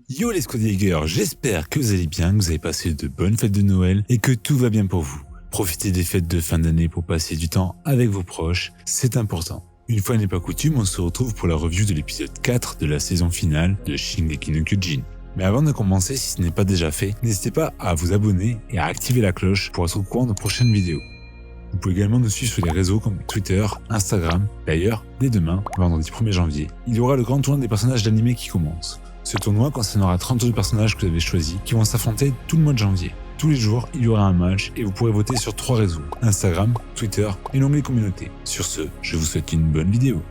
Yo les Squaddigers, j'espère que vous allez bien, que vous avez passé de bonnes fêtes de Noël et que tout va bien pour vous. Profitez des fêtes de fin d'année pour passer du temps avec vos proches, c'est important. Une fois n'est pas coutume, on se retrouve pour la review de l'épisode 4 de la saison finale de Shingeki no Kyojin. Mais avant de commencer, si ce n'est pas déjà fait, n'hésitez pas à vous abonner et à activer la cloche pour être au courant de prochaines vidéos. Vous pouvez également nous suivre sur les réseaux comme Twitter, Instagram. D'ailleurs, dès demain, vendredi 1er janvier, il y aura le grand tournoi des personnages d'animé qui commence. Ce tournoi concernera 32 personnages que vous avez choisis qui vont s'affronter tout le mois de janvier. Tous les jours, il y aura un match et vous pourrez voter sur 3 réseaux, Instagram, Twitter et l'onglet communauté. Sur ce, je vous souhaite une bonne vidéo.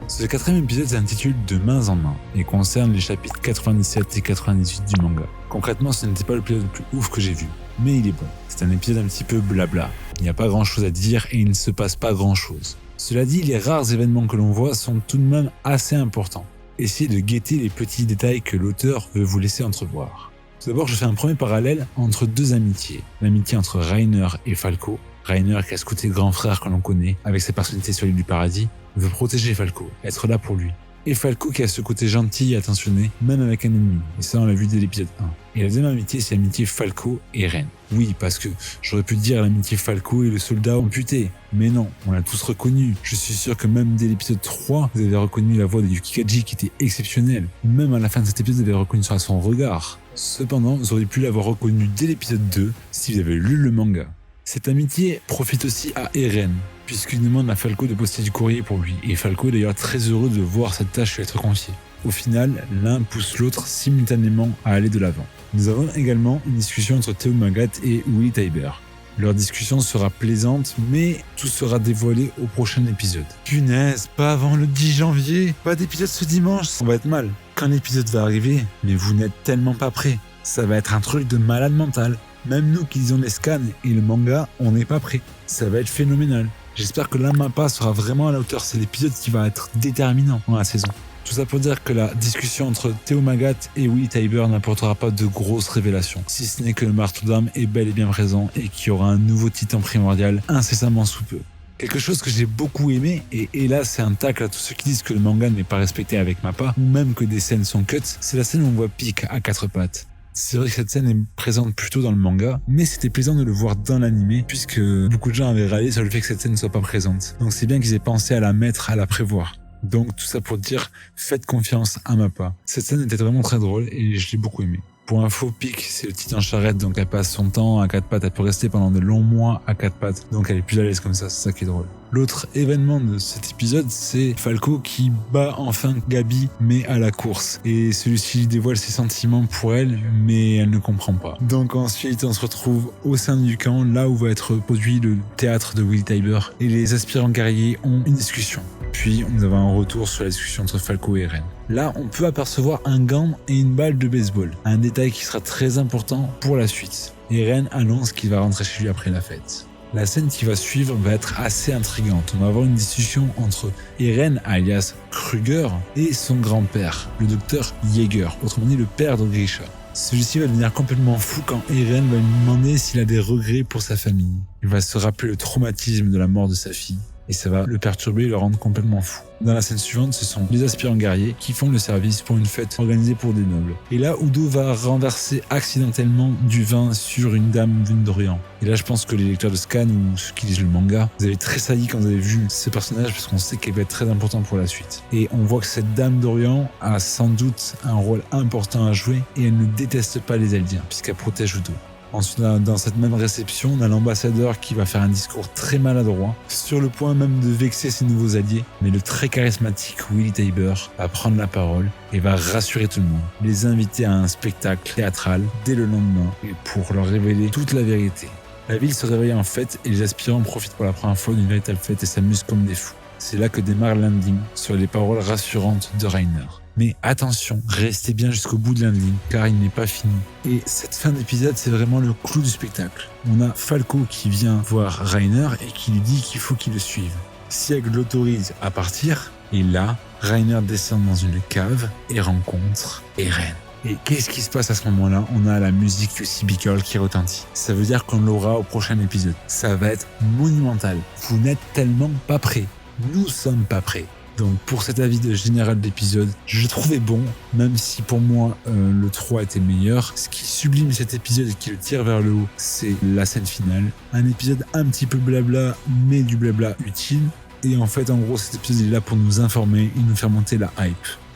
Ce quatrième épisode s'intitule De mains en main et concerne les chapitres 97 et 98 du manga. Concrètement, ce n'était pas l'épisode le plus ouf que j'ai vu, mais il est bon. C'est un épisode un petit peu blabla. Il n'y a pas grand chose à dire et il ne se passe pas grand chose. Cela dit, les rares événements que l'on voit sont tout de même assez importants. Essayez de guetter les petits détails que l'auteur veut vous laisser entrevoir. Tout d'abord, je fais un premier parallèle entre deux amitiés. L'amitié entre Reiner et Falco. Reiner, qui a ce côté grand frère que l'on connaît, avec sa personnalité sur l'île du paradis, veut protéger Falco, être là pour lui. Et Falco qui a ce côté gentil et attentionné, même avec un ennemi. Et ça, on l'a vu dès l'épisode 1. Et la deuxième amitié, c'est l'amitié Falco et Ren. Oui, parce que j'aurais pu dire l'amitié Falco et le soldat amputé. Mais non, on l'a tous reconnu. Je suis sûr que même dès l'épisode 3, vous avez reconnu la voix de Yukikaji qui était exceptionnelle. Même à la fin de cet épisode, vous avez reconnu sur son regard. Cependant, vous auriez pu l'avoir reconnu dès l'épisode 2 si vous avez lu le manga. Cette amitié profite aussi à Eren, puisqu'il demande à Falco de poster du courrier pour lui, et Falco est d'ailleurs très heureux de voir cette tâche lui être confiée. Au final, l'un pousse l'autre simultanément à aller de l'avant. Nous avons également une discussion entre Théo Magat et Willy Tybur. Leur discussion sera plaisante, mais tout sera dévoilé au prochain épisode. Punaise, pas avant le 10 janvier, pas d'épisode ce dimanche, on va être mal. Quand l'épisode va arriver, mais vous n'êtes tellement pas prêts, ça va être un truc de malade mental. Même nous qui lisons les scans et le manga, on n'est pas prêts. Ça va être phénoménal. J'espère que la Mappa sera vraiment à la hauteur. C'est l'épisode qui va être déterminant dans la saison. Tout ça pour dire que la discussion entre Théo Magat et Willy Tybur n'apportera pas de grosses révélations. Si ce n'est que le marteau d'âme est bel et bien présent et qu'il y aura un nouveau titan primordial incessamment sous peu. Quelque chose que j'ai beaucoup aimé, et là c'est un tacle à tous ceux qui disent que le manga n'est pas respecté avec Mappa, ou même que des scènes sont cuts, c'est la scène où on voit Pieck à 4 pattes. C'est vrai que cette scène est présente plutôt dans le manga, mais c'était plaisant de le voir dans l'animé, puisque beaucoup de gens avaient râlé sur le fait que cette scène ne soit pas présente. Donc c'est bien qu'ils aient pensé à la mettre, à la prévoir. Donc tout ça pour dire, faites confiance à Mappa. Cette scène était vraiment très drôle et je l'ai beaucoup aimée. Pour info, Pieck, c'est le titan charrette, donc elle passe son temps à 4 pattes, elle peut rester pendant de longs mois à 4 pattes, donc elle est plus à l'aise comme ça, c'est ça qui est drôle. L'autre événement de cet épisode, c'est Falco qui bat enfin Gabi, mais à la course. Et celui-ci dévoile ses sentiments pour elle, mais elle ne comprend pas. Donc ensuite, on se retrouve au sein du camp, là où va être produit le théâtre de Willy Tybur, et les aspirants guerriers ont une discussion. Puis, nous avons un retour sur la discussion entre Falco et Eren. Là, on peut apercevoir un gant et une balle de baseball, un détail qui sera très important pour la suite. Eren annonce qu'il va rentrer chez lui après la fête. La scène qui va suivre va être assez intrigante. On va avoir une discussion entre Eren, alias Kruger, et son grand-père, le docteur Jaeger, autrement dit le père de Grisha. Celui-ci va devenir complètement fou quand Eren va lui demander s'il a des regrets pour sa famille. Il va se rappeler le traumatisme de la mort de sa fille. Et ça va le perturber et le rendre complètement fou. Dans la scène suivante, ce sont les aspirants guerriers qui font le service pour une fête organisée pour des nobles. Et là, Udo va renverser accidentellement du vin sur une dame venue d'Orient. Et là, je pense que les lecteurs de Scan ou ceux qui lisent le manga, vous avez tressailli quand vous avez vu ce personnage parce qu'on sait qu'elle va être très importante pour la suite. Et on voit que cette dame d'Orient a sans doute un rôle important à jouer et elle ne déteste pas les Eldiens puisqu'elle protège Udo. Ensuite, dans cette même réception, on a l'ambassadeur qui va faire un discours très maladroit, sur le point même de vexer ses nouveaux alliés. Mais le très charismatique Willy Tybur va prendre la parole et va rassurer tout le monde, les inviter à un spectacle théâtral dès le lendemain et pour leur révéler toute la vérité. La ville se réveille en fête et les aspirants profitent pour la première fois d'une véritable fête et s'amusent comme des fous. C'est là que démarre l'ending sur les paroles rassurantes de Reiner. Mais attention, restez bien jusqu'au bout de l'ending, car il n'est pas fini. Et cette fin d'épisode, c'est vraiment le clou du spectacle. On a Falco qui vient voir Reiner et qui lui dit qu'il faut qu'il le suive. Sieg l'autorise à partir, et là, Reiner descend dans une cave et rencontre Eren. Et qu'est-ce qui se passe à ce moment-là? On a la musique du CB Girl qui retentit. Ça veut dire qu'on l'aura au prochain épisode. Ça va être monumental. Vous n'êtes tellement pas prêts. Nous sommes pas prêts. Donc pour cet avis de général d'épisode, je le trouvais bon, même si pour moi le 3 était meilleur. Ce qui sublime cet épisode et qui le tire vers le haut, c'est la scène finale. Un épisode un petit peu blabla, mais du blabla utile. Et en fait, en gros, cet épisode est là pour nous informer et nous faire monter la hype.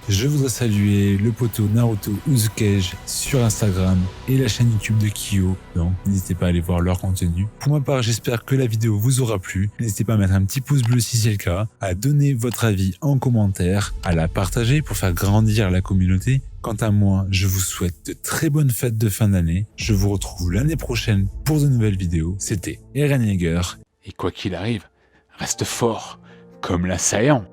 Je voudrais saluer le poteau Naruto Uzukage sur Instagram et la chaîne YouTube de Kyo, donc n'hésitez pas à aller voir leur contenu. Pour ma part, j'espère que la vidéo vous aura plu. N'hésitez pas à mettre un petit pouce bleu si c'est le cas, à donner votre avis en commentaire, à la partager pour faire grandir la communauté. Quant à moi, je vous souhaite de très bonnes fêtes de fin d'année. Je vous retrouve l'année prochaine pour de nouvelles vidéos. C'était Eren Yeager. Et quoi qu'il arrive, reste fort comme l'assaillant.